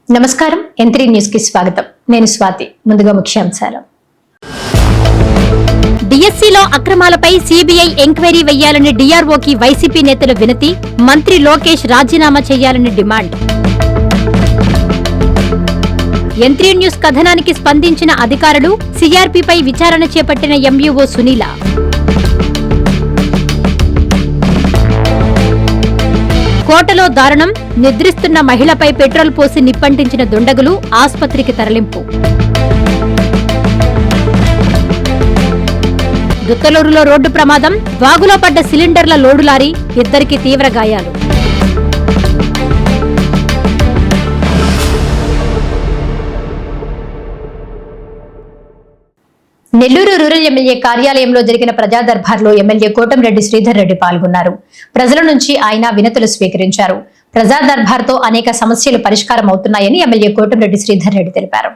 నమస్కారం N3 news కి స్వాగతం. నేను స్వాతి. ముందుగా ముఖ్యాంశాలు. డిఎస్సిలో అక్రమాలపై సిబిఐ ఎంక్వైరీ వేయాలని డిఆర్ఓకి వైసీపీ నేతలు వినతి. మంత్రి లోకేష్ రాజీనామా చేయాలని డిమాండ్. N3 న్యూస్ కథనానికి స్పందించిన అధికారులు, సిఆర్పీపై విచారణ చేపట్టిన ఎంయూఓ సునీల. కోటలో దారుణం, నిద్రిస్తున్న మహిళపై పెట్రోల్ పోసి నిప్పంటించిన దుండగులు, ఆస్పత్రికి తరలింపు. దుత్తలూరులో రోడ్డు ప్రమాదం, వాగులో పడ్డ సిలిండర్ల లోడు లారీ, ఇద్దరికి తీవ్ర గాయాలు. నెల్లూరు రూరల్ ఎమ్మెల్యే కార్యాలయంలో జరిగిన ప్రజా దర్బార్లో ఎమ్మెల్యే కోటంరెడ్డి శ్రీధర్ రెడ్డి పాల్గొన్నారు. ప్రజల నుంచి ఆయన వినతులు స్వీకరించారు. ప్రజా దర్బార్తో అనేక సమస్యలు పరిష్కారం అవుతున్నాయని ఎమ్మెల్యే కోటంరెడ్డి శ్రీధర్ రెడ్డి తెలిపారు.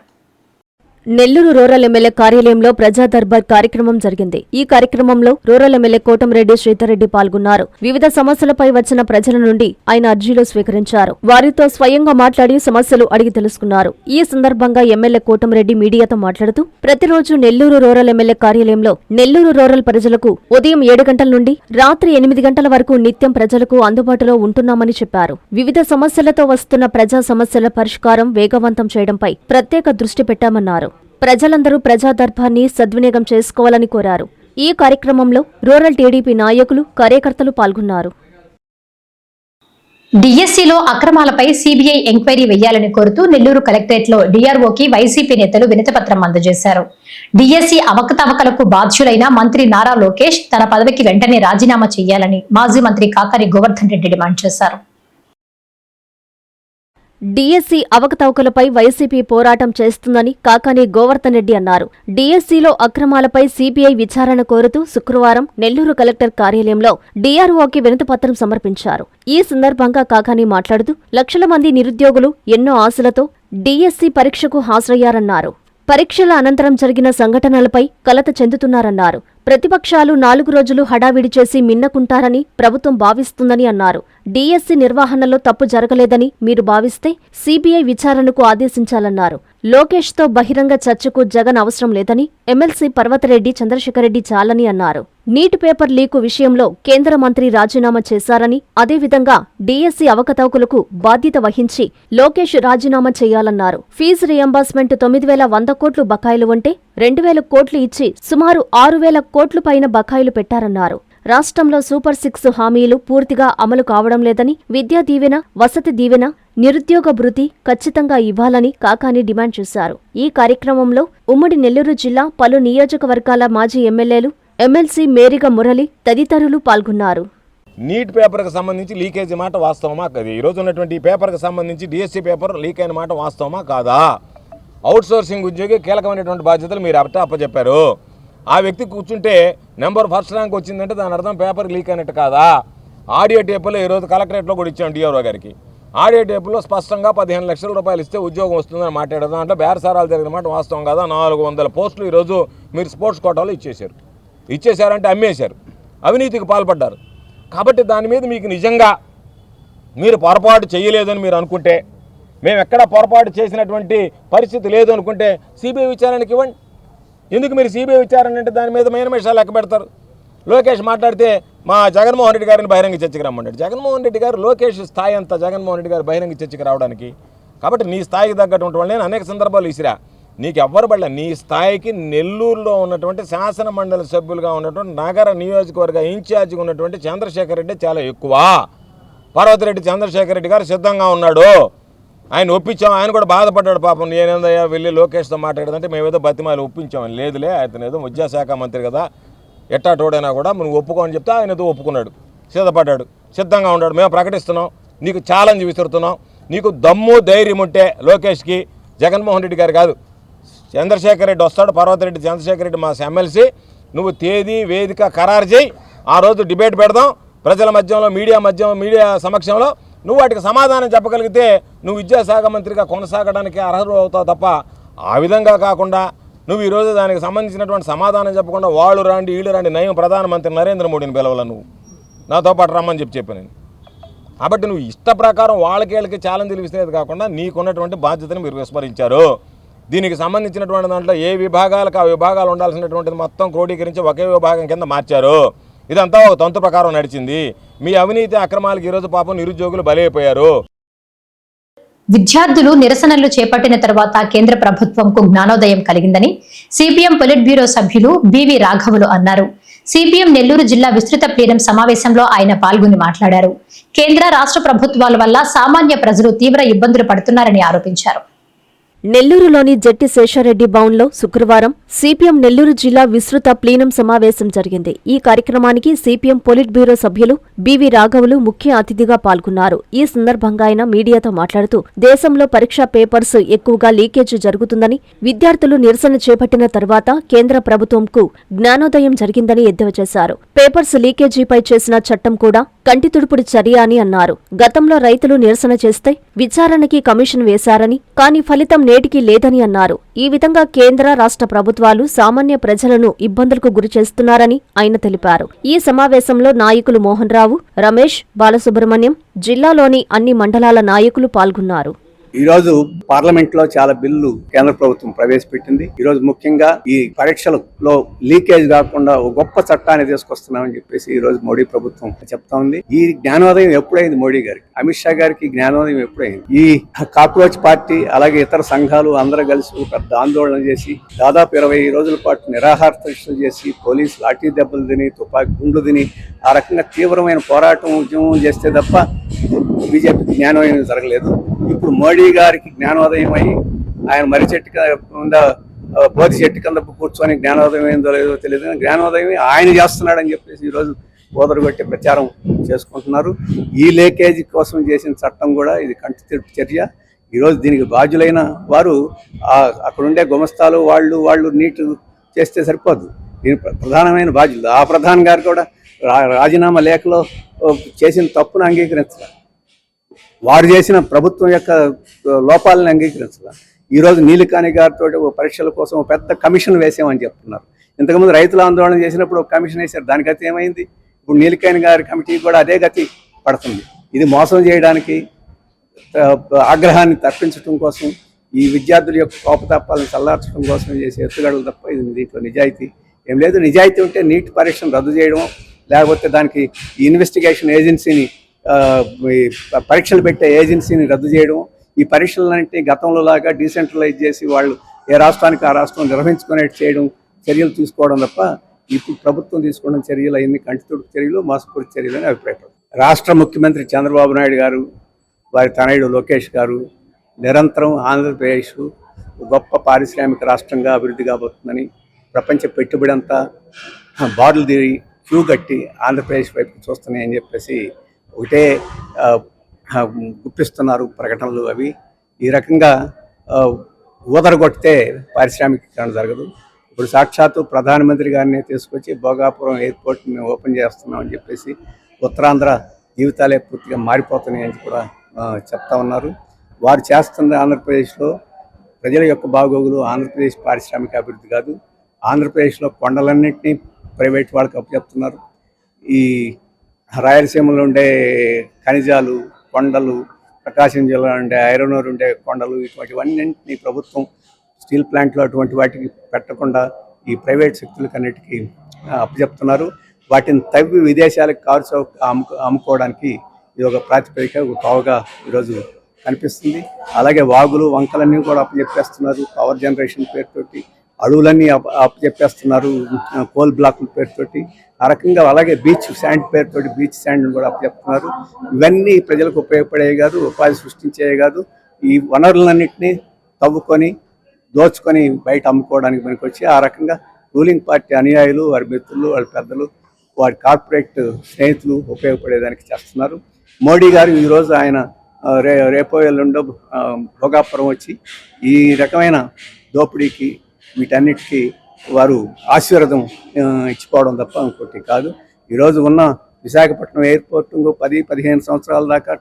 నెల్లూరు రూరల్ ఎమ్మెల్యే కార్యాలయంలో ప్రజా దర్బార్ కార్యక్రమం జరిగింది. ఈ కార్యక్రమంలో రూరల్ ఎమ్మెల్యే కోటంరెడ్డి శ్రీధర్ రెడ్డి పాల్గొన్నారు. వివిధ సమస్యలపై వచ్చిన ప్రజల నుండి ఆయన అర్జీలు స్వీకరించారు. వారితో స్వయంగా మాట్లాడి సమస్యలు అడిగి తెలుసుకున్నారు. ఈ సందర్భంగా ఎమ్మెల్యే కోటంరెడ్డి మీడియాతో మాట్లాడుతూ, ప్రతిరోజు నెల్లూరు రూరల్ ఎమ్మెల్యే కార్యాలయంలో నెల్లూరు రూరల్ ప్రజలకు ఉదయం 7 గంటల నుండి రాత్రి 8 గంటల వరకు నిత్యం ప్రజలకు అందుబాటులో ఉంటున్నామని చెప్పారు. వివిధ సమస్యలతో వస్తున్న ప్రజా సమస్యల పరిష్కారం వేగవంతం చేయడంపై ప్రత్యేక దృష్టి పెట్టామన్నారు. ప్రజలందరూ ప్రజా దర్బార్ని సద్వినియోగం చేసుకోవాలని కోరారు. ఈ కార్యక్రమంలో రూరల్ టీడీపీ నాయకులు, కార్యకర్తలు పాల్గొన్నారు. డిఎస్సిలో అక్రమాలపై సిబిఐ ఎంక్వైరీ వేయాలని కోరుతూ నెల్లూరు కలెక్టరేట్లో డిఆర్ఓకి వైసీపీ నేతలు వినతిపత్రం అందజేశారు. డిఎస్సి అవకతవకలకు బాధ్యులైన మంత్రి నారా లోకేష్ తన పదవికి వెంటనే రాజీనామా చేయాలని మాజీ మంత్రి కాకాని గోవర్ధన్ రెడ్డి డిమాండ్ చేశారు. డిఎస్సి అవకతవకలపై వైసీపీ పోరాటం చేస్తుందని కాకాని గోవర్ధన్ రెడ్డి అన్నారు. డిఎస్సిలో అక్రమాలపై సిబిఐ విచారణ కోరుతూ శుక్రవారం నెల్లూరు కలెక్టర్ కార్యాలయంలో డిఆర్ఓకి వినతిపత్రం సమర్పించారు. ఈ సందర్భంగా కాకాని మాట్లాడుతూ, లక్షల మంది నిరుద్యోగులు ఎన్నో ఆశలతో డిఎస్సి పరీక్షకు హాజరయ్యారన్నారు. పరీక్షల అనంతరం జరిగిన సంఘటనలపై కలత చెందుతున్నారన్నారు. ప్రతిపక్షాలు 4 రోజులు హడావిడి చేసి మిన్నకుంటారని ప్రభుత్వం భావిస్తుందని అన్నారు. డిఎస్సి నిర్వహణలో తప్పు జరగలేదని మీరు భావిస్తే సిబిఐ విచారణకు ఆదేశించాలన్నారు. లోకేష్తో బహిరంగ చర్చకు జగన్ అవసరం లేదని, ఎమ్మెల్సీ పర్వతరెడ్డి చంద్రశేఖరరెడ్డి చాలని అన్నారు. నీట్ పేపర్ లీకు విషయంలో కేంద్ర మంత్రి రాజీనామా చేశారని, అదేవిధంగా డిఎస్సి అవకతవకలకు బాధ్యత వహించి లోకేష్ రాజీనామా చేయాలన్నారు. ఫీజు రియంబర్స్మెంట్ 9,100 కోట్లు బకాయిలు ఉంటే 2,000 కోట్లు ఇచ్చి సుమారు 6,000 కోట్లు పైన బకాయిలు పెట్టారన్నారు. రాష్ట్రంలో సూపర్ 6 హామీలు పూర్తిగా అమలు కావడం లేదని, విద్యా దీవెన, వసతి దీవెన, నిరుద్యోగ భృతి ఖచ్చితంగా ఇవ్వాలని కాకాని డిమాండ్ చేశారు. ఈ కార్యక్రమంలో ఉమ్మడి నెల్లూరు జిల్లా పలు నియోజకవర్గాల మాజీ ఎమ్మెల్యేలు, ఎమ్మెల్సీ మేరిగ మురళి తదితరులు పాల్గొన్నారు. నీట్ పేపర్కి సంబంధించి లీకేజ్ మాట వాస్తవమా కాదు? ఈరోజు ఉన్నటువంటి ఈ పేపర్కి సంబంధించి డిఎస్సి పేపర్ లీక్ అయిన మాట వాస్తవమా కాదా? అవుట్సోర్సింగ్ ఉద్యోగి కీలకమైనటువంటి బాధ్యతలు మీరు అప్పచెప్పారు. ఆ వ్యక్తి కూర్చుంటే నెంబర్ 1st ర్యాంక్ వచ్చిందంటే దాని అర్థం పేపర్ లీక్ అయినట్టు కాదా? ఆడియో టేపులో ఈరోజు కలెక్టరేట్లో కూడా ఇచ్చాం డిఆర్ఓ గారికి. ఆడియో టేపులో స్పష్టంగా 15 లక్షల రూపాయలు ఇస్తే ఉద్యోగం వస్తుందని మాట్లాడదాం. దాంట్లో బేరసారాలు జరిగిన మాట వాస్తవం కాదా? 400 పోస్టులు ఈరోజు మీరు స్పోర్ట్స్ కోటాలో ఇచ్చేశారంటే అమ్మేశారు, అవినీతికి పాల్పడ్డారు. కాబట్టి దాని మీద మీకు నిజంగా మీరు పొరపాటు చేయలేదని మీరు అనుకుంటే, మేము ఎక్కడ పొరపాటు చేసినటువంటి పరిస్థితి లేదు అనుకుంటే సిబిఐ విచారణకి ఇవ్వండి. ఎందుకు మీరు సిబిఐ విచారణ అంటే దాని మీద మేనమేషాలు లెక్క పెడతారు? లోకేష్ మాట్లాడితే మా జగన్మోహన్ రెడ్డి గారిని బహిరంగ చర్చకి రమ్మంటాడు. జగన్మోహన్ రెడ్డి గారు, లోకేష్ స్థాయి అంతా జగన్మోహన్ రెడ్డి గారు బహిరంగ చర్చకి రావడానికి. కాబట్టి నీ స్థాయికి తగ్గటువంటి వాళ్ళు నేను అనేక సందర్భాలు ఇసిరా, నీకు ఎవ్వరు పడలే. నీ స్థాయికి నెల్లూరులో ఉన్నటువంటి శాసన మండలి సభ్యులుగా ఉన్నటువంటి నగర నియోజకవర్గ ఇన్ఛార్జిగా ఉన్నటువంటి చంద్రశేఖర్ రెడ్డి చాలా ఎక్కువ. పర్వతరెడ్డి చంద్రశేఖర్ రెడ్డి గారు సిద్ధంగా ఉన్నాడు. ఆయన ఒప్పించాం. ఆయన కూడా బాధపడ్డాడు పాపం. నేనేందయ్యా వెళ్ళి లోకేష్తో మాట్లాడదంటే మేమేదో బతిమాలి ఒప్పించామని. లేదులే, ఆయన ఏదో విద్యాశాఖ మంత్రి కదా, ఎట్టాటోడైనా కూడా నువ్వు ఒప్పుకోని చెప్తే ఆయన ఏదో ఒప్పుకున్నాడు, సిద్ధపడ్డాడు, సిద్ధంగా ఉన్నాడు. మేము ప్రకటిస్తున్నాం, నీకు ఛాలెంజ్ విసురుతున్నాం. నీకు దమ్ము ధైర్యం ఉంటే లోకేష్కి, జగన్మోహన్ రెడ్డి గారు కాదు, చంద్రశేఖర్ రెడ్డి వస్తాడు, పర్వతరెడ్డి చంద్రశేఖర్ రెడ్డి మా ఎమ్మెల్సీ, నువ్వు తేదీ వేదిక ఖరారు చేయి. ఆ రోజు డిబేట్ పెడదాం ప్రజల మధ్యంలో, మీడియా సమక్షంలో. నువ్వు వాటికి సమాధానం చెప్పగలిగితే నువ్వు విద్యాశాఖ మంత్రిగా కొనసాగడానికి అర్హులు అవుతావు తప్ప, ఆ విధంగా కాకుండా నువ్వు ఈరోజు దానికి సంబంధించినటువంటి సమాధానం చెప్పకుండా వాళ్ళు రాండి వీళ్ళు రాండి. నయం ప్రధానమంత్రి నరేంద్ర మోడీని పిలవాల, నువ్వు నాతో పాటు రమ్మని చెప్పాను. కాబట్టి నువ్వు ఇష్ట ప్రకారం వాళ్ళకి ఛాలెంజ్లు విసిరేది కాకుండా నీకున్నటువంటి బాధ్యతను మీరు విస్మరించారు. దీనికి సంబంధించినటువంటి దాంట్లో ఏ విభాగాలకు ఆ విభాగాలు ఉండాల్సినటువంటిది మొత్తం క్రోడీకరించి ఒకే విభాగం కింద మార్చారు. ఇదంతా ఒక తంతు ప్రకారం నడిచింది. మీ అవినీతి అక్రమాలకు ఈరోజు పాపం నిరుద్యోగులు బలైపోయారు. విద్యార్థులు నిరసనలు చేపట్టిన తర్వాత కేంద్ర ప్రభుత్వంకు జ్ఞానోదయం కలిగిందని సిపిఎం పొలిట్ బ్యూరో సభ్యులు బివి రాఘవులు అన్నారు. సిపిఎం నెల్లూరు జిల్లా విస్తృత ప్లీనం సమావేశంలో ఆయన పాల్గొని మాట్లాడారు. కేంద్ర రాష్ట్ర ప్రభుత్వాల వల్ల సామాన్య ప్రజలు తీవ్ర ఇబ్బందులు పడుతున్నారని ఆరోపించారు. నెల్లూరులోని జట్టి శేషారెడ్డి భవన్లో శుక్రవారం సిపిఎం నెల్లూరు జిల్లా విస్తృత ప్లీనం సమావేశం జరిగింది. ఈ కార్యక్రమానికి సిపిఎం పొలిట్ బ్యూరో సభ్యులు బివి రాఘవులు ముఖ్య అతిథిగా పాల్గొన్నారు. ఈ సందర్భంగా ఆయన మీడియాతో మాట్లాడుతూ దేశంలో పరీక్షా పేపర్స్ ఎక్కువగా లీకేజ్ జరుగుతుందని, విద్యార్థులు నిరసన చేపట్టిన తర్వాత కేంద్ర ప్రభుత్వంకు జ్ఞానోదయం జరిగిందని ఎద్దేవా చేశారు. పేపర్స్ లీకేజీపై చేసిన చట్టం కూడా కంటితుడుపుడు చర్య అని అన్నారు. గతంలో రైతులు నిరసన చేస్తే విచారణకి కమిషన్ వేశారని, కానీ ఫలితం నేటికి లేదని అన్నారు. ఈ విధంగా కేంద్ర రాష్ట్ర ప్రభుత్వాలు సామాన్య ప్రజలను ఇబ్బందులకు గురి చేస్తున్నారని ఆయన తెలిపారు. ఈ సమావేశంలో నాయకులు మోహన్ రావు, రమేష్, బాలసుబ్రహ్మణ్యం, జిల్లాలోని అన్ని మండలాల నాయకులు పాల్గొన్నారు. ఈ రోజు పార్లమెంట్ లో చాలా బిల్లు కేంద్ర ప్రభుత్వం ప్రవేశపెట్టింది. ఈ రోజు ముఖ్యంగా ఈ పరీక్షలలో లీకేజ్ కాకుండా ఒక గొప్ప చట్టాన్ని తీసుకొస్తున్నామని చెప్పేసి ఈ రోజు మోడీ ప్రభుత్వం చెప్తా ఉంది. ఈ జ్ఞానోదయం ఎప్పుడైంది మోడీ గారికి, అమిత్ షా గారికి జ్ఞానోదయం ఎప్పుడైంది? ఈ కాక్రోచ్ పార్టీ అలాగే ఇతర సంఘాలు అందరూ కలిసి పెద్ద ఆందోళన చేసి దాదాపు 20 రోజుల పాటు నిరాహార దీక్షలు చేసి పోలీసు లాఠీ దెబ్బలు తిని తుపాకీ గుండ్లు తిని ఆ రకంగా తీవ్రమైన పోరాటం ఉద్యమం చేస్తే తప్ప బీజేపీకి జ్ఞానోదయం జరగలేదు. ఇప్పుడు మోడీ గారికి జ్ఞానోదయం అయ్యి ఆయన మర్రి చెట్టు కింద బోధి చెట్టు కింద కూర్చొని జ్ఞానోదయం ఏందో లేదో తెలియదు, జ్ఞానోదయం ఆయన చేస్తున్నాడని చెప్పేసి ఈరోజు ఓదరగొట్టే ప్రచారం చేసుకుంటున్నారు. ఈ లీకేజీ కోసం చేసిన చట్టం కూడా ఇది కంటితుడుపు చర్య. ఈరోజు దీనికి బాధ్యులైన వారు అక్కడుండే గుమస్తాలు వాళ్ళు నీటు చేస్తే సరిపోదు. దీని ప్రధానమైన బాధ్యులు ఆ ప్రధాని గారు కూడా రాజీనామా లేఖలో చేసిన తప్పును అంగీకరించాలి, వారు చేసిన ప్రభుత్వం యొక్క లోపాలను అంగీకరించాలి. ఈరోజు నీలికాని గారితో పరీక్షల కోసం పెద్ద కమిషన్ వేసామని చెప్తున్నారు. ఇంతకుముందు రైతుల ఆందోళన చేసినప్పుడు ఒక కమిషన్ వేశారు, దాని గతి ఏమైంది? ఇప్పుడు నీలికాని గారి కమిటీకి కూడా అదే గతి పడుతుంది. ఇది మోసం చేయడానికి, ఆగ్రహాన్ని తప్పించడం కోసం, ఈ విద్యార్థుల యొక్క కోపతాపాలను చల్లార్చడం కోసం చేసే ఎత్తుగడలు తప్ప ఇది దీంట్లో నిజాయితీ ఏం లేదు. నిజాయితీ ఉంటే నీట్ పరీక్షను రద్దు చేయడం, లేకపోతే దానికి ఇన్వెస్టిగేషన్ ఏజెన్సీని పరీక్షలు పెట్టే ఏజెన్సీని రద్దు చేయడం, ఈ పరీక్షలన్నింటినీ గతంలో లాగా డీసెంట్రలైజ్ చేసి వాళ్ళు ఏ రాష్ట్రానికి ఆ రాష్ట్రం నిర్వహించుకునేట్టు చేయడం, చర్యలు తీసుకోవడం తప్ప ఇప్పుడు ప్రభుత్వం తీసుకోవడం చర్యలు అన్ని కంటితుడుపు చర్యలు, మోసపూరిత చర్యలు అని అభిప్రాయపడతారు. రాష్ట్ర ముఖ్యమంత్రి చంద్రబాబు నాయుడు గారు, వారి తనయుడు లోకేష్ గారు నిరంతరం ఆంధ్రప్రదేశ్ గొప్ప పారిశ్రామిక రాష్ట్రంగా అభివృద్ధి కాబోతుందని, ప్రపంచ పెట్టుబడి అంతా బారులు తీరి క్యూ కట్టి ఆంధ్రప్రదేశ్ వైపు చూస్తున్నాయని చెప్పేసి ఒకటే గుప్పిస్తున్నారు ప్రకటనలు. అవి ఈ రకంగా ఊదరగొట్టితే పారిశ్రామికీకరణ జరగదు. ఇప్పుడు సాక్షాత్తు ప్రధానమంత్రి గారిని తీసుకొచ్చి భోగాపురం ఎయిర్పోర్ట్ మేము ఓపెన్ చేస్తున్నామని చెప్పేసి ఉత్తరాంధ్ర జీవితాలే పూర్తిగా మారిపోతున్నాయని కూడా చెప్తా ఉన్నారు. వారు చేస్తున్న ఆంధ్రప్రదేశ్లో ప్రజల యొక్క బాగోగులు ఆంధ్రప్రదేశ్ పారిశ్రామిక అభివృద్ధి కాదు. ఆంధ్రప్రదేశ్లో కొండలన్నింటినీ ప్రైవేట్ వాళ్ళకి అప్పచెప్తున్నారు. ఈ రాయలసీమలో ఉండే ఖనిజాలు, కొండలు, ప్రకాశం జిల్లా ఉండే ఐరన్ ఓర్ ఉండే కొండలు, ఇటువంటివన్నింటినీ ప్రభుత్వం స్టీల్ ప్లాంట్లో అటువంటి వాటికి పెట్టకుండా ఈ ప్రైవేట్ శక్తులకన్నిటికీ అప్పచెప్తున్నారు. వాటిని తవ్వి విదేశాలకు కారు అమ్ముకోవడానికి ఇది ఒక ప్రాతిపదిక, ఒక తావుగా ఈరోజు కనిపిస్తుంది. అలాగే వాగులు, వంకలన్నీ కూడా అప్పచెప్పేస్తున్నారు పవర్ జనరేషన్ పేరుతోటి, అడవులన్నీ అప్పచెప్పేస్తున్నారు కోల్ బ్లాకుల పేరుతోటి, ఆ రకంగా. అలాగే బీచ్ శాండ్ పేరుతోటి బీచ్ శాండ్ని కూడా అప్పచెప్తున్నారు. ఇవన్నీ ప్రజలకు ఉపయోగపడే కాదు, ఉపాధి సృష్టించే కాదు, ఈ వనరులన్నింటినీ తవ్వుకొని దోచుకొని బయట అమ్ముకోవడానికి పనికొచ్చి ఆ రకంగా రూలింగ్ పార్టీ అనుయాయులు, వారి మిత్రులు, వాళ్ళ పెద్దలు, వారి కార్పొరేట్ స్నేహితులు ఉపయోగపడేదానికి చేస్తున్నారు. మోడీ గారు ఈరోజు ఆయన రేపో ఎల్లుండో భోగాపురం వచ్చి ఈ రకమైన దోపిడీకి వీటన్నిటికీ వారు ఆశీర్వాదం ఇచ్చిపోవడం తప్ప ఇంకోటి కాదు. ఈరోజు ఉన్న విశాఖపట్నం ఎయిర్పోర్ట్ 10-15 సంవత్సరాల దాకా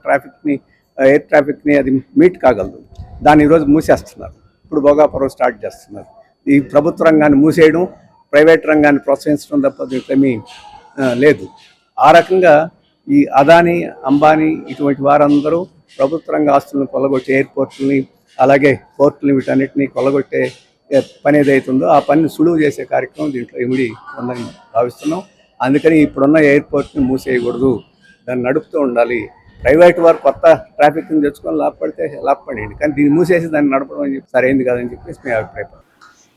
ఎయిర్ ట్రాఫిక్ని అది మీట్ కాగలదు. దాన్ని ఈరోజు మూసేస్తున్నారు. ఇప్పుడు భోగాపురం స్టార్ట్ చేస్తున్నారు. ఈ ప్రభుత్వ రంగాన్ని మూసేయడం, ప్రైవేట్ రంగాన్ని ప్రోత్సహించడం తప్ప దీంట్లో లేదు. ఆ రకంగా ఈ అదానీ అంబానీ ఇటువంటి వారందరూ ప్రభుత్వ రంగ ఆస్తులను కొల్లగొట్టే ఎయిర్పోర్ట్లని అలాగే పోర్టులు వీటన్నిటిని కొల్లగొట్టే పని ఏదైతుందో ఆ పనిని సులువు చేసే కార్యక్రమం దీంట్లో ఇమిడి ఉందని భావిస్తున్నాం. అందుకని ఇప్పుడున్న ఎయిర్పోర్ట్ని మూసేయకూడదు, దాన్ని నడుపుతూ ఉండాలి. ప్రైవేట్ వారు కొత్త ట్రాఫిక్ని తెచ్చుకొని లాభపడితే లాభపడండి, కానీ దీన్ని మూసేసి దాన్ని నడపడం అని చెప్పి సరైనది కాదని చెప్పేసి మేము అభిప్రాయపడతాం.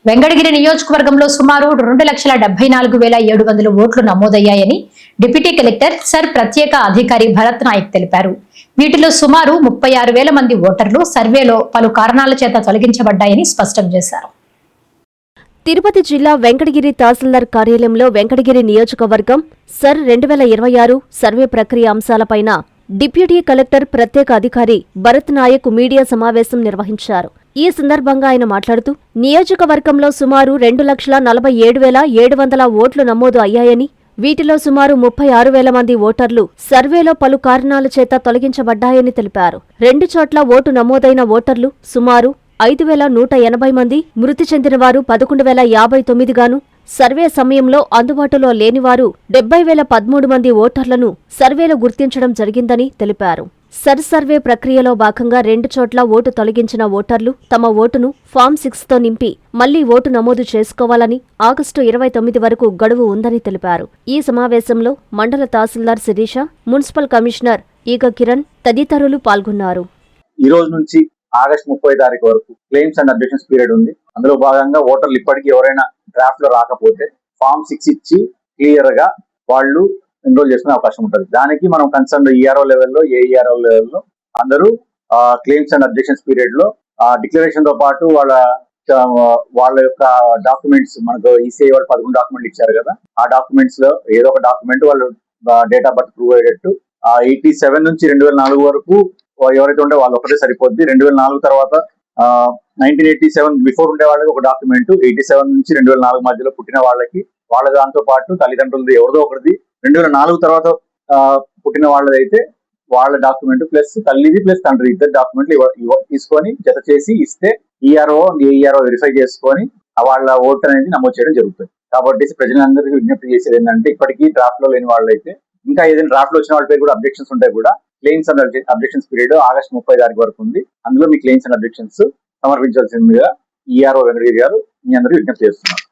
వెంకటగిరి నియోజకవర్గంలో సుమారు 2,74,700 ఓట్లు నమోదయ్యాయని డిప్యూటీ కలెక్టర్ సర్ ప్రత్యేక అధికారి భరత్ నాయక్ తెలిపారు. వీటిలో సుమారు 36,000 మంది ఓటర్లు సర్వేలో పలు కారణాల చేత తొలగించబడ్డాయని స్పష్టం చేశారు. తిరుపతి జిల్లా వెంకటగిరి తహసీల్దార్ కార్యాలయంలో వెంకటగిరి నియోజకవర్గం సర్ 2026 సర్వే ప్రక్రియ అంశాలపైన డిప్యూటీ కలెక్టర్ ప్రత్యేక అధికారి భరత్ నాయక్ మీడియా సమావేశం నిర్వహించారు. ఈ సందర్భంగా ఆయన మాట్లాడుతూ నియోజకవర్గంలో సుమారు 2,47,700 ఓట్లు నమోదు అయ్యాయని, వీటిలో సుమారు 36,000 మంది ఓటర్లు సర్వేలో పలు కారణాల చేత తొలగించబడ్డాయని తెలిపారు. 2 చోట్ల ఓటు నమోదైన ఓటర్లు సుమారు 5,180 మంది, మృతి చెందినవారు 11,059 గాను, సర్వే సమయంలో అందుబాటులో లేనివారు 70,013 మంది ఓటర్లను సర్వేలో గుర్తించడం జరిగిందని తెలిపారు. సర్వే ప్రక్రియలో భాగంగా 2 చోట్ల ఓటు తొలగించిన ఓటర్లు తమ ఓటును ఫామ్ 6తో నింపి మళ్లీ ఓటు నమోదు చేసుకోవాలని ఆగస్టు 29 వరకు గడువు ఉందని తెలిపారు. ఈ సమావేశంలో మండల తహసీల్దార్ శిరీష, మున్సిపల్ కమిషనర్ ఈగ కిరణ్ తదితరులు పాల్గొన్నారు. ఈ రోజు నుంచి ఆగస్టు 30 తారీఖు వరకు క్లెయిమ్స్ అండ్ అబ్జెక్షన్స్ పీరియడ్ ఉంది. అందులో భాగంగా ఓటర్లు ఇప్పటికీ ఎవరైనా డ్రాఫ్ట్ లో రాకపోతే ఫామ్ 6 ఇచ్చి క్లియర్ గా వాళ్ళు ఎన్రోల్ చేసుకునే అవకాశం ఉంటుంది. దానికి మనం కన్సర్న్ ఈఆర్ఓ లెవెల్లో, ఏఈఆర్ఓ లెవెల్లో అందరూ క్లెయిమ్స్ అండ్ అబ్జెక్షన్స్ పీరియడ్ లో డిక్లరేషన్ తో పాటు వాళ్ళ యొక్క డాక్యుమెంట్స్, మనకు ఈసీఐ వాళ్ళు 11 డాక్యుమెంట్లు ఇచ్చారు కదా, ఆ డాక్యుమెంట్స్ లో ఏదో ఒక డాక్యుమెంట్ వాళ్ళు డేట్ ఆఫ్ బర్త్ ప్రూవ్ అయ్యేటట్టు 87 నుంచి 2004 వరకు ఎవరైతే ఉంటే వాళ్ళు ఒకటే సరిపోద్ది. 2004 తర్వాత 1987 బిఫోర్ ఉండే వాళ్ళకి ఒక డాక్యుమెంట్, 87 నుంచి 2004 మధ్యలో పుట్టిన వాళ్ళకి వాళ్ళ దాంతో పాటు తల్లిదండ్రులది ఎవరిదో ఒకటిది, 2004 తర్వాత పుట్టిన వాళ్ళదైతే వాళ్ళ డాక్యుమెంట్ ప్లస్ తల్లిది ప్లస్ తండ్రి ఇద్దరు డాక్యుమెంట్లు తీసుకొని జత చేసి ఇస్తే ఈఆర్ఓ ఏఈఆర్ఓ వెరిఫై చేసుకొని వాళ్ళ ఓటు అనేది నమోదు చేయడం జరుగుతుంది. కాబట్టి ప్రజలందరికీ విజ్ఞప్తి చేసేది ఏంటంటే, ఇప్పటికీ డ్రాఫ్ట్ లో లేని వాళ్ళైతే, ఇంకా ఏదైనా డ్రాఫ్ట్ లో వచ్చిన వాళ్ళ పేరు కూడా అబ్జెక్షన్స్ ఉంటాయి కూడా, claims and objections period August 30 తారీఖు వరకు ఉంది. అందులో మీ క్లెయిమ్స్ అండ్ అబ్జెక్షన్స్ సమర్పించాల్సిందిగా ఈఆర్ఓ వెంకటగిరి గారు మీ అందరికీ విజ్ఞప్తి చేస్తున్నారు.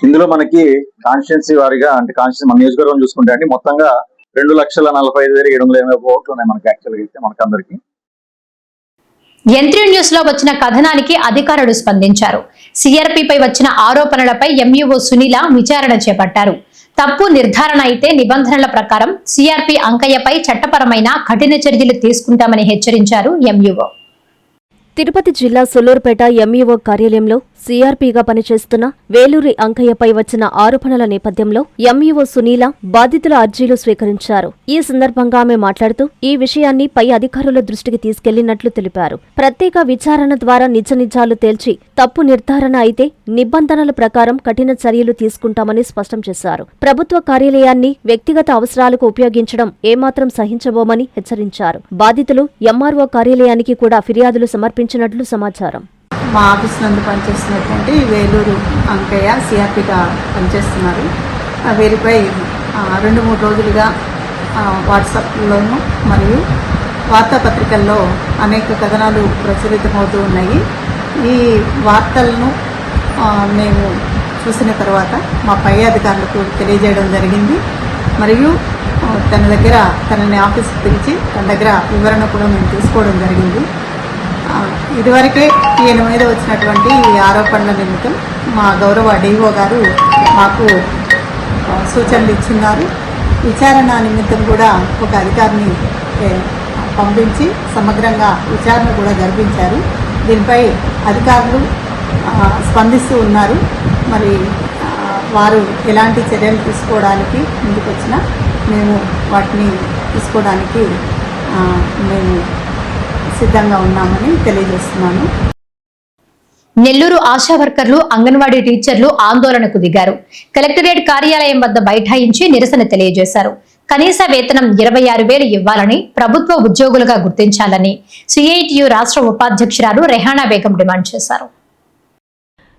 ఇందులో మనకి కాన్స్టిట్యున్సీ వారిగా, అంటే కాన్స్టిట్యూన్సీ మన నియోజకవర్గం చూసుకుంటే అండి, మొత్తంగా 2,45,780 ఓట్లు ఉన్నాయి మనకి. యాక్చువల్గా అయితే మనకు అందరికి ఎంత్రీ న్యూస్ లో వచ్చిన కథనానికి అధికారులు స్పందించారు. సిఆర్పీపై వచ్చిన ఆరోపణలపై ఎంఈఓ సునీల విచారణ చేపట్టారు. తప్పు నిర్ధారణ అయితే నిబంధనల ప్రకారం సిఆర్పీ అంకయ్యపై చట్టపరమైన కఠిన చర్యలు తీసుకుంటామని హెచ్చరించారు ఎంఈఓ. తిరుపతి జిల్లా సొల్లూరుపేట ఎంఈఓ కార్యాలయంలో సీఆర్పీగా పనిచేస్తున్న వేలూరి అంకయ్యపై వచ్చిన ఆరోపణల నేపథ్యంలో ఎంఈఓ సునీల బాధితుల అర్జీలు స్వీకరించారు. ఈ సందర్భంగా ఆమె మాట్లాడుతూ ఈ విషయాన్ని పై అధికారుల దృష్టికి తీసుకెళ్లినట్లు తెలిపారు. ప్రత్యేక విచారణ ద్వారా నిజాలు తేల్చి తప్పు నిర్ధారణ అయితే నిబంధనల ప్రకారం కఠిన చర్యలు తీసుకుంటామని స్పష్టం చేశారు. ప్రభుత్వ కార్యాలయాన్ని వ్యక్తిగత అవసరాలకు ఉపయోగించడం ఏమాత్రం సహించబోమని హెచ్చరించారు. బాధితులు ఎంఆర్ఓ కార్యాలయానికి కూడా ఫిర్యాదులు సమర్పించినట్లు సమాచారం. మా ఆఫీస్ నందు పనిచేస్తున్నటువంటి వేలూరు అంకయ్య సిఆర్పీగా పనిచేస్తున్నారు. వీరిపై 2-3 రోజులుగా వాట్సాప్లోనూ మరియు వార్తాపత్రికల్లో అనేక కథనాలు ప్రచురితమవుతూ ఉన్నాయి. ఈ వార్తలను మేము చూసిన తర్వాత మా పై అధికారులకు తెలియజేయడం జరిగింది. మరియు తనని ఆఫీస్కి పిలిచి తన దగ్గర వివరణ కూడా మేము తీసుకోవడం జరిగింది. ఇదివరకే ఈయన మీద వచ్చినటువంటి ఈ ఆరోపణల నిమిత్తం మా గౌరవ డిఓ గారు మాకు సూచనలు ఇచ్చిన్నారు. విచారణ నిమిత్తం కూడా ఒక అధికారిని పంపించి సమగ్రంగా విచారణ కూడా జరిపించారు. దీనిపై అధికారులు స్పందిస్తూ ఉన్నారు. మరి వారు ఎలాంటి చర్యలు తీసుకోవడానికి ముందుకు వచ్చినా మేము వాటిని తీసుకోవడానికి మేము సిద్ధంగా ఉన్నామని తెలియజేస్తున్నాను. నెల్లూరు ఆశా వర్కర్లు, అంగన్వాడీ టీచర్లు ఆందోళనకు దిగారు. కలెక్టరేట్ కార్యాలయం వద్ద బైఠాయించి నిరసన తెలియజేశారు. కనీస వేతనం 26,000 ఇవ్వాలని, ప్రభుత్వ ఉద్యోగులుగా గుర్తించాలని సిఐటియు రాష్ట్ర ఉపాధ్యక్షురాలు రెహానా బేగం డిమాండ్ చేశారు.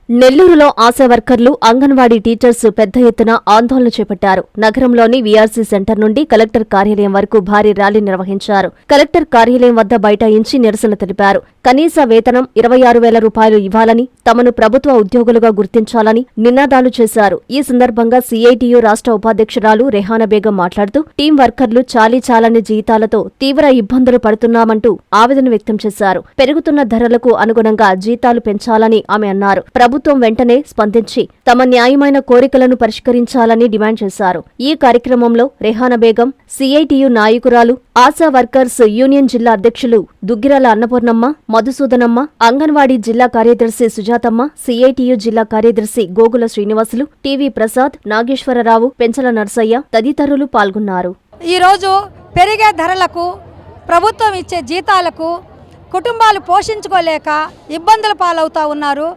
నెల్లూరులో ఆశా వర్కర్లు, అంగన్వాడీ టీచర్స్ పెద్ద ఎత్తున ఆందోళన చేపట్టారు. నగరంలోని వీఆర్సీ సెంటర్ నుండి కలెక్టర్ కార్యాలయం వరకు భారీ ర్యాలీ నిర్వహించారు. కలెక్టర్ కార్యాలయం వద్ద బైఠాయించి నిరసన తెలిపారు. కనీస వేతనం 26,000 రూపాయలు ఇవ్వాలని, తమను ప్రభుత్వ ఉద్యోగులుగా గుర్తించాలని నినాదాలు చేశారు. ఈ సందర్భంగా సిఐటియు రాష్ట్ర ఉపాధ్యక్షురాలు రెహానా బేగం మాట్లాడుతూ టీం వర్కర్లు చాలీచాలని జీతాలతో తీవ్ర ఇబ్బందులు పడుతున్నామంటూ ఆవేదన వ్యక్తం చేశారు. పెరుగుతున్న ధరలకు అనుగుణంగా జీతాలు పెంచాలని ఆమె అన్నారు. ప్రభుత్వం వెంటనే స్పందించి తమ న్యాయమైన కోరికలను పరిష్కరించాలని డిమాండ్ చేశారు. ఈ కార్యక్రమంలో రెహానా బేగం, సిఐటియు నాయకురాలు, ఆశా వర్కర్స్ యూనియన్ జిల్లా అధ్యక్షులు దుగ్గిరాల అన్నపూర్ణమ్మ, మధుసూదనమ్మ, అంగన్వాడీ జిల్లా కార్యదర్శి సుజాతమ్మ, సిఐటియు జిల్లా కార్యదర్శి గోగుల శ్రీనివాసులు, టీవీ ప్రసాద్, నాగేశ్వరరావు, పెంచల నర్సయ్య తదితరులు పాల్గొన్నారు. ఈరోజు పెరిగే ధరలకు, ప్రభుత్వం ఇచ్చే జీతాలకు కుటుంబాలు పోషించుకోలేక ఇబ్బందుల పాలవుతూ ఉన్నారు.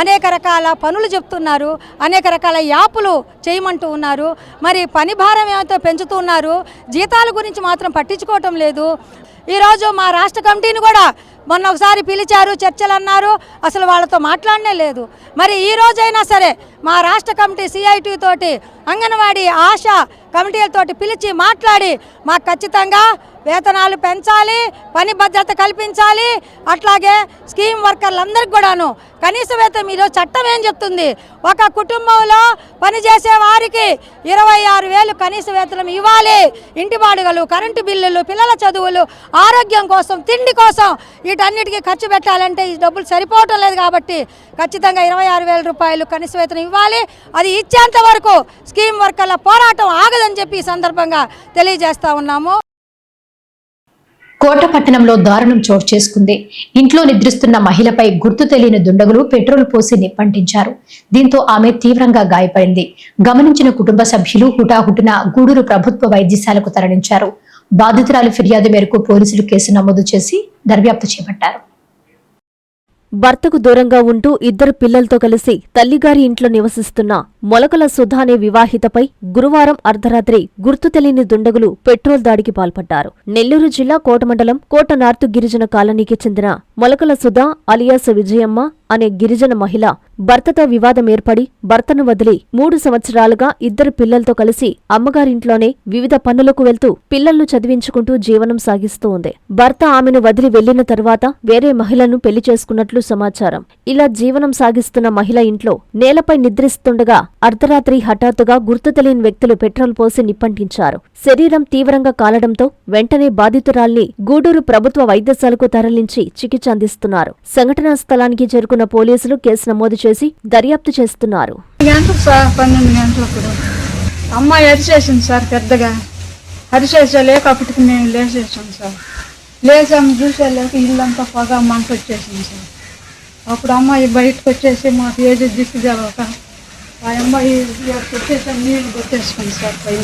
అనేక రకాల పనులు చెప్తున్నారు, అనేక రకాల యాపులు చేయమంటూ ఉన్నారు. మరి పని భారం ఏమైతే పెంచుతూ ఉన్నారు, జీతాల గురించి మాత్రం పట్టించుకోవటం లేదు. ఈరోజు మా రాష్ట్ర కమిటీని కూడా మొన్న ఒకసారి పిలిచారు, చర్చలు అన్నారు, అసలు వాళ్ళతో మాట్లాడనే లేదు. మరి ఈ రోజైనా సరే మా రాష్ట్ర కమిటీ సిఐటి తోటి, అంగన్వాడీ, ఆశా కమిటీలతోటి పిలిచి మాట్లాడి మాకు ఖచ్చితంగా వేతనాలు పెంచాలి, పని భద్రత కల్పించాలి. అట్లాగే స్కీమ్ వర్కర్లందరికీ కూడాను కనీస వేతనం ఈరోజు చట్టం ఏం చెప్తుంది, ఒక కుటుంబంలో పనిచేసే వారికి 26,000 కనీస వేతనం ఇవ్వాలి. ఇంటి బాడుగలు, కరెంటు బిల్లులు, పిల్లల చదువులు, ఆరోగ్యం కోసం, తిండి కోసం వీటన్నిటికీ ఖర్చు పెట్టాలంటే ఈ డబ్బులు సరిపోవటం లేదు. కాబట్టి ఖచ్చితంగా 26,000 రూపాయలు కనీస వేతనం ఇవ్వాలి. అది ఇచ్చేంత వరకు స్కీమ్ వర్కర్ల పోరాటం ఆగదని చెప్పి ఈ సందర్భంగా తెలియజేస్తా ఉన్నాము. కోట పట్టణంలో దారుణం చోటు చేసుకుంది. ఇంట్లో నిద్రిస్తున్న మహిళపై గుర్తు తెలియని దుండగులు పెట్రోల్ పోసి నిప్పంటించారు. దీంతో ఆమె తీవ్రంగా గాయపడింది. గమనించిన కుటుంబ సభ్యులు హుటాహుటిన గూడూరు ప్రభుత్వ వైద్యశాలకు తరలించారు. బాధితురాలి ఫిర్యాదు మేరకు పోలీసులు కేసు నమోదు చేసి దర్యాప్తు చేపట్టారు. భర్తకు దూరంగా ఉంటూ ఇద్దరు పిల్లలతో కలిసి తల్లిగారి ఇంట్లో నివసిస్తున్న మొలకల సుధా అనే వివాహితపై గురువారం అర్ధరాత్రి గుర్తు తెలియని దుండగులు పెట్రోల్ దాడికి పాల్పడ్డారు. నెల్లూరు జిల్లా కోట మండలం కోట నార్తు గిరిజన కాలనీకి చెందిన మొలకల సుధా అలియాస్ విజయమ్మ అనే గిరిజన మహిళ భర్తతో వివాదం ఏర్పడి భర్తను వదిలి 3 సంవత్సరాలుగా ఇద్దరు పిల్లలతో కలిసి అమ్మగారింట్లోనే వివిధ పనులకు వెళ్తూ పిల్లలను చదివించుకుంటూ జీవనం సాగిస్తూ ఉంది. భర్త ఆమెను వదిలి వెళ్లిన తరువాత వేరే మహిళను పెళ్లి చేసుకున్నట్లు సమాచారం. ఇలా జీవనం సాగిస్తున్న మహిళ ఇంట్లో నేలపై నిద్రిస్తుండగా అర్ధరాత్రి హఠాత్తుగా గుర్తు తెలియని వ్యక్తులు పెట్రోల్ పోసి నిప్పంటించారు. శరీరం తీవ్రంగా కాలడంతో వెంటనే బాధితురాల్ని గూడూరు ప్రభుత్వ వైద్యశాలకు తరలించి చికిత్స అందిస్తున్నారు. సంఘటనా స్థలానికి చేరుకున్న పోలీసులు కేసు నమోదు చేసి దర్యాప్తు చేస్తున్నారు. 12 గంటలప్పుడు అమ్మాయి అరిచేసింది సార్, పెద్దగా అరిచేసేలేక అప్పటికి మేము లేచేసాం సార్. లేచాము, చూసేలేక ఇల్లంతా పొగ మంట వచ్చేసింది సార్. అప్పుడు అమ్మాయి బయటకు వచ్చేసి మాకు ఏది దిక్కు జరగక ఆ అమ్మాయి వచ్చేసి నీళ్ళు కొట్టేసుకుంది సార్ పైన.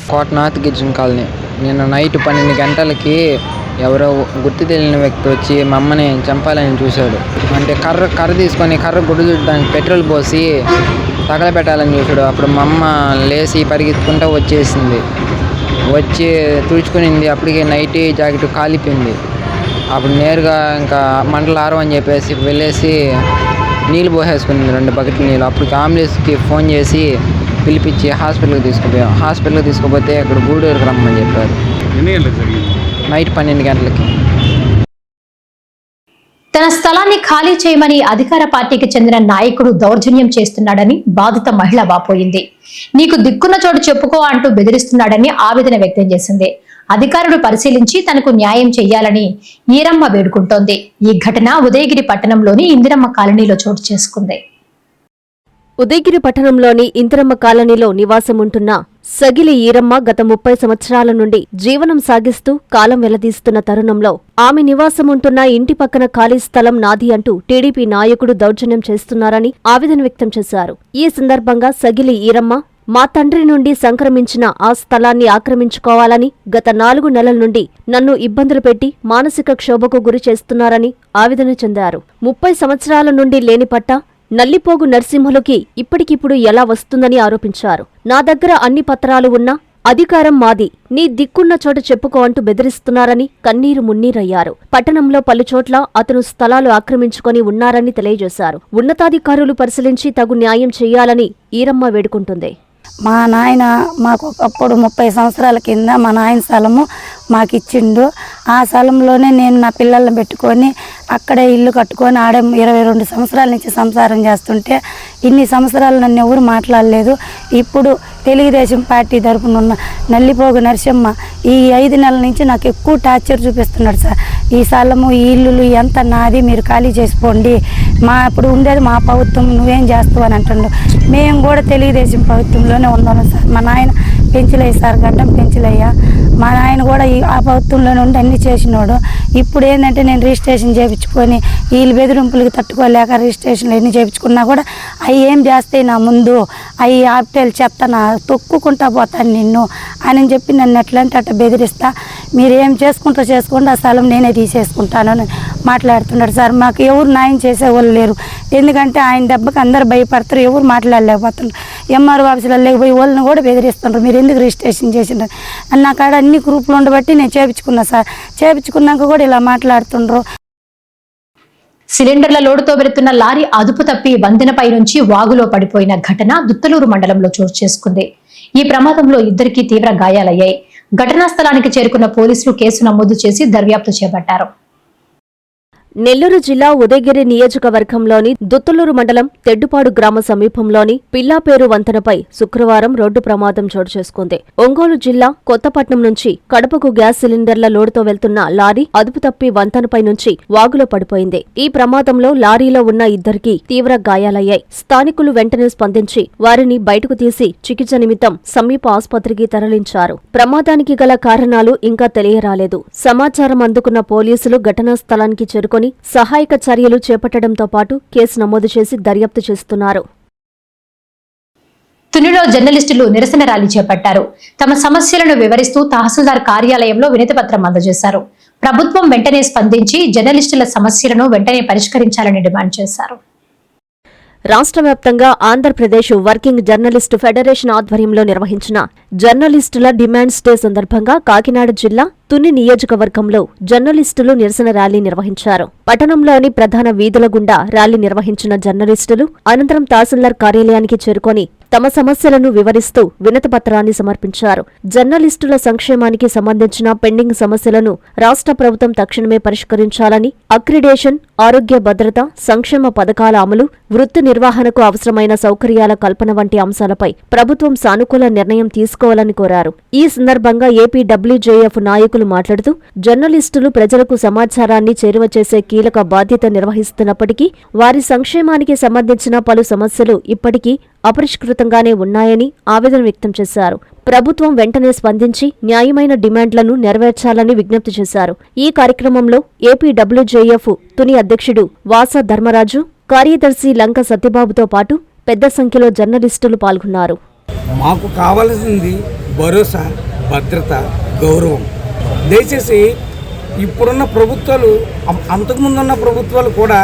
కోట నార్త్ గిరిజన కాలనీ. నిన్న నైట్ 12 గంటలకి ఎవరో గుర్తు తెలియని వ్యక్తి వచ్చి మా అమ్మని చంపాలని చూశాడు. అంటే కర్ర తీసుకొని కర్ర గుడ్డు చుట్టడానికి పెట్రోల్ పోసి తగలబెట్టాలని చూశాడు. అప్పుడు మా అమ్మ లేచి పరిగెత్తుకుంటూ వచ్చేసింది. వచ్చి తుడుచుకునింది. అప్పటికే నైటీ జాకెట్ కాలిపోయింది. అప్పుడు నేరుగా ఇంకా మంటలు ఆరవని చెప్పేసి వెళ్ళేసి నీళ్ళు పోసేసుకునింది, 2 బకెట్ల నీళ్ళు. అప్పటికి అంబులెన్స్కి ఫోన్ చేసి పిలిపించి హాస్పిటల్కి తీసుకుపోయాం. హాస్పిటల్కి తీసుకుపోతే అక్కడ గూడూరుకి రమ్మని చెప్పారు. నైట్ 12 గంటలకి. తన స్థలాన్ని ఖాళీ చేయమని అధికార పార్టీకి చెందిన నాయకుడు దౌర్జన్యం చేస్తున్నాడని బాధిత మహిళ వాపోయింది. నీకు దిక్కున్న చోటు చెప్పుకో అంటూ బెదిరిస్తున్నాడని ఆవేదన వ్యక్తం చేసింది. అధికారులు పరిశీలించి తనకు న్యాయం చేయాలని ఈరమ్మ వేడుకుంటోంది. ఈ ఘటన ఉదయగిరి పట్టణంలోని ఇందిరమ్మ కాలనీలో చోటు చేసుకుంది. ఉదయగిరి పట్టణంలోని ఇందిరమ్మ కాలనీలో నివాసముంటున్న సగిలి ఈరమ్మ గత 30 సంవత్సరాల నుండి జీవనం సాగిస్తూ కాలం వెళ్లదీస్తున్న తరుణంలో ఆమె నివాసముంటున్న ఇంటి పక్కన ఖాళీ స్థలం నాది అంటూ టీడీపీ నాయకుడు దౌర్జన్యం చేస్తున్నారని ఆవేదన వ్యక్తం చేశారు. ఈ సందర్భంగా సగిలి ఈరమ్మ, మా తండ్రి నుండి సంక్రమించిన ఆ స్థలాన్ని ఆక్రమించుకోవాలని గత 4 నెలల నుండి నన్ను ఇబ్బందులు పెట్టి మానసిక క్షోభకు గురి చేస్తున్నారని ఆవేదన చెందారు. 30 సంవత్సరాల నుండి లేని పట్టా నల్లిపోగు నర్సింహులకి ఇప్పటికిప్పుడు ఎలా వస్తుందని ఆరోపించారు. నా దగ్గర అన్ని పత్రాలు ఉన్నా అధికారం మాది, నీ దిక్కున్న చోట చెప్పుకో అంటూ బెదిరిస్తున్నారని కన్నీరు మున్నీరయ్యారు. పట్టణంలో పలుచోట్ల అతను స్థలాలు ఆక్రమించుకొని ఉన్నారని తెలియజేశారు. ఉన్నతాధికారులు పరిశీలించి తగు న్యాయం చేయాలని ఈరమ్మ వేడుకుంటుంది. మా నాయన మాకు ఒకప్పుడు 30 సంవత్సరాల కింద మా నాయన స్థలము మాకు ఇచ్చిండు. ఆ స్థలంలోనే నేను నా పిల్లల్ని పెట్టుకొని అక్కడే ఇల్లు కట్టుకొని ఆడే 22 సంవత్సరాల నుంచి సంసారం చేస్తుంటే ఇన్ని సంవత్సరాలు నన్ను ఎవరు మాట్లాడలేదు. ఇప్పుడు తెలుగుదేశం పార్టీ తరపున ఉన్న నల్లిపోగు నరసింహ ఈ 5 నెలల నుంచి నాకు ఎక్కువ టార్చర్ చూపిస్తున్నాడు సార్. ఈ స్థలము ఈ ఇల్లులు ఎంత నాది, మీరు ఖాళీ చేసిపోండి, మా ఇప్పుడు ఉండేది మా ప్రభుత్వం, నువ్వేం చేస్తావు అని అంటుండు. మేము కూడా తెలుగుదేశం ప్రభుత్వంలోనే ఉన్నాము సార్. మా నాయన పెంచులయ్య సార్, గడ్డం పెంచులయ్య, మా నాయన కూడా ఆ ప్రభుత్వంలోనే ఉండి అన్నీ చేసినాడు. ఇప్పుడు ఏంటంటే నేను రిజిస్ట్రేషన్ చేయించుకొని వీళ్ళు బెదిరింపులకి తట్టుకోలేక రిజిస్ట్రేషన్లు ఎన్ని చేయించుకున్నా కూడా అవి ఏం చేస్తాయి నా ముందు, అవి ఆప్టేలు చెప్తాను, తొక్కుకుంటా పోతాను నిన్ను అని చెప్పి నన్ను ఎట్లంటే అట్లా బెదిరిస్తా. మీరు ఏం చేసుకుంటా చేసుకోండి, ఆ స్థలం నేనే తీసేసుకుంటాను అని మాట్లాడుతున్నాడు సార్. మాకు ఎవరు న్యాయం చేసేవాళ్ళు లేరు. ఎందుకంటే ఆయన దెబ్బకి అందరు భయపడతారు, ఎవరు మాట్లాడలేకపోతున్నారు. ఎంఆర్ఓ ఆఫీసులలో పోయి వాళ్ళని కూడా బెదిరిస్తున్నారు, మీరు ఎందుకు రిజిస్ట్రేషన్ చేసిండ్రు అని. నా కాడ అన్ని గ్రూపులు ఉండబట్టి నేను చేయించుకున్నా సార్. చేయించుకున్నాక కూడా ఇలా మాట్లాడుతుండ్రు. సిలిండర్ల లోడుతో వెళుతున్న లారీ అదుపు తప్పి వంతెనపై నుంచి వాగులో పడిపోయిన ఘటన దుత్తలూరు మండలంలో చోటు చేసుకుంది. ఈ ప్రమాదంలో 2కి తీవ్ర గాయాలయ్యాయి. ఘటనా స్థలానికి చేరుకున్న పోలీసులు కేసు నమోదు చేసి దర్యాప్తు చేపట్టారు. నెల్లూరు జిల్లా ఉదయగిరి నియోజకవర్గంలోని దుత్తలూరు మండలం తెడ్డుపాడు గ్రామ సమీపంలోని పిల్లాపేరు వంతెనపై శుక్రవారం రోడ్డు ప్రమాదం చోటు చేసుకుంది. ఒంగోలు జిల్లా కొత్తపట్నం నుంచి కడపకు గ్యాస్ సిలిండర్ల లోడుతో వెళ్తున్న లారీ అదుపు తప్పి వంతెనపై నుంచి వాగులో పడిపోయింది. ఈ ప్రమాదంలో లారీలో ఉన్న 2కి తీవ్ర గాయాలయ్యాయి. స్థానికులు వెంటనే స్పందించి వారిని బయటకు తీసి చికిత్స నిమిత్తం సమీప ఆసుపత్రికి తరలించారు. ప్రమాదానికి గల కారణాలు ఇంకా తెలియరాలేదు. సమాచారం అందుకున్న పోలీసులు ఘటనా స్థలానికి చేరుకొని సహాయక చర్యలు చేపట్టడంతో పాటు కేసు నమోదు చేసి దర్యాప్తు చేస్తున్నారు. తునిలో జర్నలిస్టులు నిరసన ర్యాలీ చేపట్టారు. తమ సమస్యలను వివరిస్తూ తహసీల్దార్ కార్యాలయంలో వినతిపత్రం అందజేశారు. ప్రభుత్వం వెంటనే స్పందించి జర్నలిస్టుల సమస్యలను వెంటనే పరిష్కరించాలని డిమాండ్ చేశారు. రాష్ట్ర వ్యాప్తంగా ఆంధ్రప్రదేశ్ వర్కింగ్ జర్నలిస్టు ఫెడరేషన్ ఆధ్వర్యంలో నిర్వహించిన జర్నలిస్టుల డిమాండ్స్ డే సందర్భంగా కాకినాడ జిల్లా తుని నియోజకవర్గంలో జర్నలిస్టులు నిరసన ర్యాలీ నిర్వహించారు. పట్టణంలోని ప్రధాన వీధుల గుండా ర్యాలీ నిర్వహించిన జర్నలిస్టులు అనంతరం తహసీల్దార్ కార్యాలయానికి చేరుకొని తమ సమస్యలను వివరిస్తూ వినతిపత్రాన్ని సమర్పించారు. జర్నలిస్టుల సంక్షేమానికి సంబంధించిన పెండింగ్ సమస్యలను రాష్ట్ర ప్రభుత్వం తక్షణమే పరిష్కరించాలని, అక్రిడేషన్, ఆరోగ్య భద్రత, సంక్షేమ పథకాల అమలు, వృత్తి నిర్వహణకు అవసరమైన సౌకర్యాల కల్పన వంటి అంశాలపై ప్రభుత్వం సానుకూల నిర్ణయం తీసుకోవాలని కోరారు. ఈ సందర్భంగా ఏపీడబ్ల్యూజేఎఫ్ నాయకులు మాట్లాడుతూ జర్నలిస్టులు ప్రజలకు సమాచారాన్ని చేరువ చేసే కీలక బాధ్యత నిర్వహిస్తున్నప్పటికీ వారి సంక్షేమానికి సంబంధించిన పలు సమస్యలు ఇప్పటికీ అపరిష్కృతంగానే ఉన్నాయని ఆవేదన వ్యక్తం చేశారు. ప్రభుత్వం వెంటనే స్పందించి న్యాయమైన డిమాండ్లను నెరవేర్చాలని విజ్ఞప్తి చేశారు. ఈ కార్యక్రమంలో ఏపీడబ్ల్యూజేఎఫ్ తుని అధ్యక్షుడు వాస ధర్మరాజు, కార్యదర్శి లంక సత్యబాబుతో పాటు పెద్ద సంఖ్యలో జర్నలిస్టులు పాల్గొన్నారు. మాకు కావాల్సింది భరోసా, భద్రత, గౌరవం. దయచేసి ఇప్పుడున్న ప్రభుత్వాలు, అంతకుముందున్న ప్రభుత్వాలు కూడా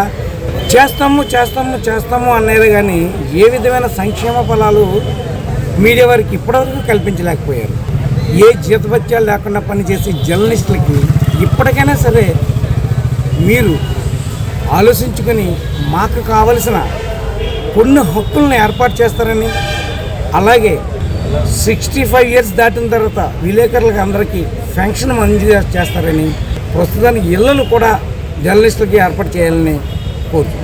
చేస్తాము అనేది కానీ ఏ విధమైన సంక్షేమ ఫలాలు మీడియా వారికి ఇప్పటివరకు కల్పించలేకపోయారు. ఏ జీతభత్యాలు లేకుండా పనిచేసే జర్నలిస్టులకి ఇప్పటికైనా సరే మీరు ఆలోచించుకొని మాకు కావలసిన కొన్ని హక్కులను ఏర్పాటు చేస్తారని, అలాగే 65 years దాటిన తర్వాత విలేకరులకు అందరికీ పెన్షన్ మంజూరు చేస్తారని, ప్రస్తుతానికి ఇళ్లను కూడా జర్నలిస్టులకి ఏర్పాటు చేయాలని కోరుతున్నాను.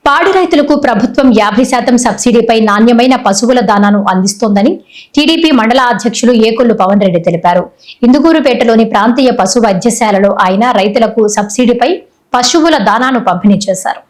పాడి రైతులకు ప్రభుత్వం 50% సబ్సిడీపై నాణ్యమైన పశువుల దానాను అందిస్తోందని టీడీపీ మండల అధ్యక్షులు ఏకొల్లు పవన్ రెడ్డి తెలిపారు. ఇందుకూరుపేటలోని ప్రాంతీయ పశు వైద్యశాలలో ఆయన రైతులకు సబ్సిడీపై పశువుల దానాను పంపిణీ చేశారు.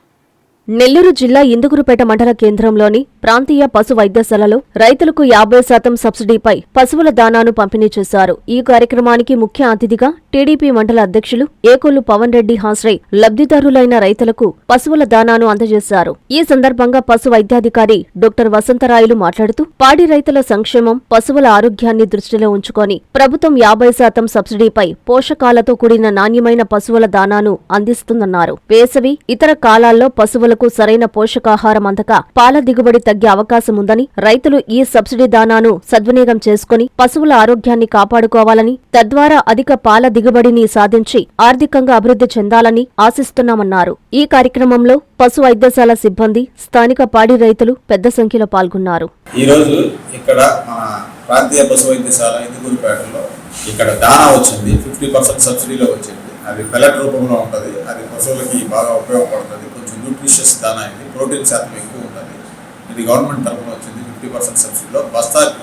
నెల్లూరు జిల్లా ఇందుకూరుపేట మండల కేంద్రంలోని ప్రాంతీయ పశు వైద్యశాలలో రైతులకు 50% సబ్సిడీపై పశువుల దానాను పంపిణీ చేశారు. ఈ కార్యక్రమానికి ముఖ్య అతిథిగా టీడీపీ మండల అధ్యక్షులు ఏకొల్లు పవన్ రెడ్డి హాజరై లబ్ధిదారులైన రైతులకు పశువుల దానాను అందజేశారు. ఈ సందర్భంగా పశు వైద్యాధికారి డాక్టర్ వసంతరాయులు మాట్లాడుతూ పాడి రైతుల సంక్షేమం, పశువుల ఆరోగ్యాన్ని దృష్టిలో ఉంచుకొని ప్రభుత్వం 50% సబ్సిడీపై పోషకాలతో కూడిన నాణ్యమైన పశువుల దానాను అందిస్తుందన్నారు. వేసవి, ఇతర కాలాల్లో పశువులకు పశువులకు సరైన పోషకాహారం అందక పాల దిగుబడి తగ్గే అవకాశం ఉందని, రైతులు ఈ సబ్సిడీ దానాను సద్వినియోగం చేసుకుని పశువుల ఆరోగ్యాన్ని కాపాడుకోవాలని, తద్వారా అధిక పాల దిగుబడిని సాధించి ఆర్థికంగా అభివృద్ధి చెందాలని ఆశిస్తున్నామన్నారు. ఈ కార్యక్రమంలో పశు వైద్యశాల సిబ్బంది, స్థానిక పాడి రైతులు పెద్ద సంఖ్యలో పాల్గొన్నారు. ఈరోజు ఇక్కడ మన ప్రాంతీయ పశు వైద్యశాల ఇందుకూరుపేటలో ఇక్కడ దానా వచ్చింది, 50% సబ్సిడీలో వచ్చింది. అది పెల్లెట్ రూపంలో ఉంటుంది. అది పశువులకి బాగా ఉపయోగపడుతుంది. కొంచెం న్యూట్రిషియస్ దానా, ఇది ప్రోటీన్ శాతం ఎక్కువ ఉంటుంది. ఇది గవర్నమెంట్ తరఫున వచ్చింది 50% సబ్సిడీలో. బస్తాకి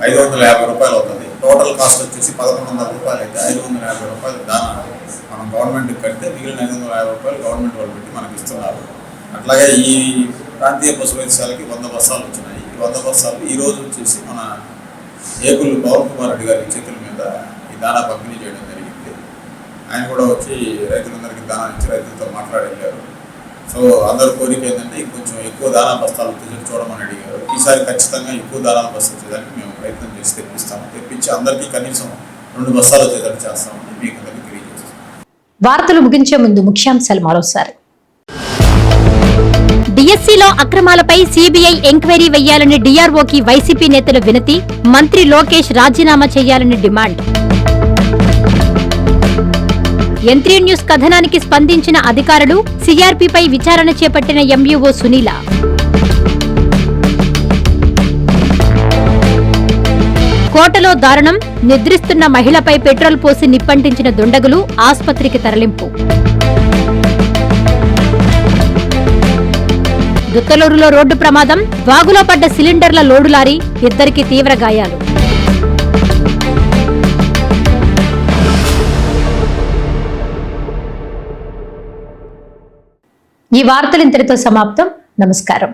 550 రూపాయలు అవుతుంది. టోటల్ కాస్ట్ వచ్చేసి 1100 రూపాయలు అయితే 550 రూపాయలు దానా మనం గవర్నమెంట్కి కడితే మిగిలిన 550 రూపాయలు గవర్నమెంట్ వాళ్ళు పెట్టి మనకి ఇస్తున్నారు. అట్లాగే ఈ ప్రాంతీయ పశు వైద్యశాలకి 100 బస్తాలు వచ్చినాయి. ఈ 100 బస్తాలు ఈరోజు వచ్చేసి మన ఏకులు పవన్ కుమార్ రెడ్డి గారి చేతుల మీద ఈ దానా పంపిణీ చేయడం జరిగింది. ఆయన కూడా వచ్చి రైతులందరికీ దానా ఇచ్చి రైతులతో మాట్లాడగలిగారు. సో అందరూ కోరిక ఏంటంటే కొంచెం ఎక్కువ దానా బస్తాలు చూడమని అడిగారు. ఈసారి ఖచ్చితంగా ఎక్కువ దానా బస్తాలు చేయడానికి మేము ప్రయత్నం చేసి తెప్పిస్తాము. తెప్పించి అందరికీ కనీసం 2 బస్తాలు వచ్చేటట్టు చేస్తామని మీకు అందరికీ తెలియజేస్తాం. వార్తలు ముగించే ముందు ముఖ్యాంశాలు మరోసారి. డిఎస్సీలో అక్రమాలపై సీబీఐ ఎంక్వైరీ వెయ్యాలని డీఆర్ఓకి వైసీపీ నేతలు వినతి, మంత్రి లోకేష్ రాజీనామా చేయాలని డిమాండ్. N3 న్యూస్ కథనానికి స్పందించిన అధికారులు, సీఆర్పీపై విచారణ చేపట్టిన ఎంయూఓ సునీల. కోటలో దారుణం, నిద్రిస్తున్న మహిళపై పెట్రోల్ పోసి నిప్పంటించిన దుండగులు, ఆస్పత్రికి తరలింపు. దుత్తలూరులో రోడ్డు ప్రమాదం, వాగులో పడ్డ సిలిండర్ల లోడు లారీ, 2 తీవ్ర గాయాలు. ఈ వార్తలు ఇంతటితో సమాప్తం. నమస్కారం.